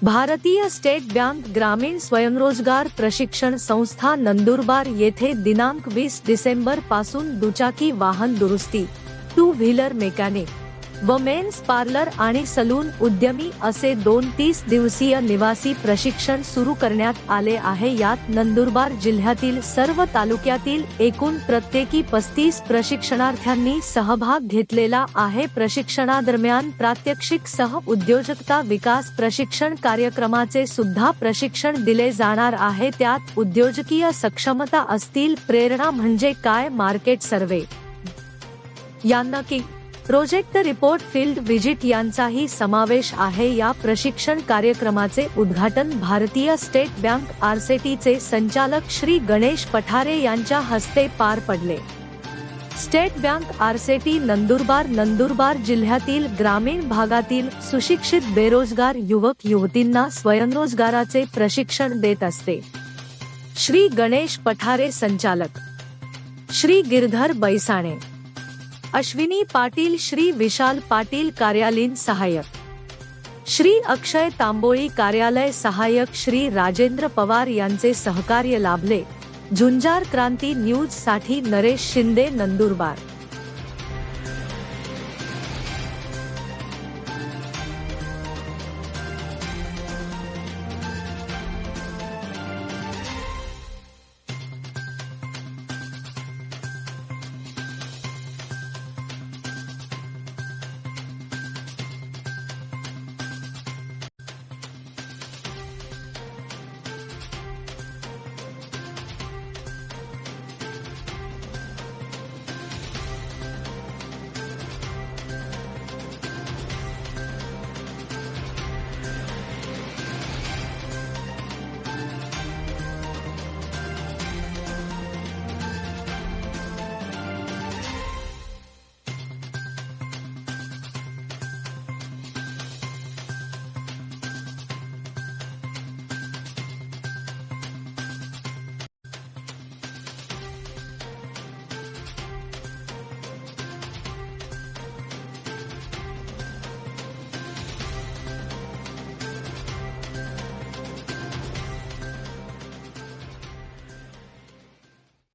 भारतीय state bank ग्रामीण स्वयंरोजगार प्रशिक्षण संस्था नंदुरबार येथे दिनांक 20 डिसेंबर पासून दुचाकी वाहन दुरुस्ती, टू व्हीलर मेकॅनिक व मेन्स पार्लर आणि सलून उद्यमी असे 30 दिवसीय निवासी प्रशिक्षण सुरू करण्यात आले आहे। यात नंदुरबार जिल्ह्यातील सर्व तालुक्यातील एकूण प्रत्येकी 35 प्रशिक्षणार्थ्यांनी सहभाग घेतलेला आहे। प्रशिक्षणादरम्यान प्रात्यक्षिक सह उद्योजकता विकास प्रशिक्षण कार्यक्रमाचे सुद्धा प्रशिक्षण दिले जाणार आहे। त्यात उद्योजकीय सक्षमता असतील, प्रेरणा म्हणजे काय, मार्केट सर्वे यांना की प्रोजेक्ट रिपोर्ट, फील्ड विजिट यांचाही समावेश आहे। या प्रशिक्षण कार्यक्रमाचे उद्घाटन भारतीय स्टेट बँक आरसेटीचे संचालक श्री गणेश पठारे यांच्या हस्ते पार पडले। स्टेट बँक आरसेटी नंदुरबार जिल्ह्यातील ग्रामीण भागातील सुशिक्षित बेरोजगार युवक युवतींना स्वयंरोजगाराचे प्रशिक्षण देत असते। श्री गणेश पठारे संचालक, श्री गिरधर बैसाणे, अश्विनी पाटील, श्री विशाल पाटील कार्यालयीन सहाय्यक, श्री अक्षय तांबोळी कार्यालय सहाय्यक, श्री राजेंद्र पवार यांचे सहकार्य लाभले। झुंजार क्रांती न्यूज साठी नरेश शिंदे, नंदुरबार।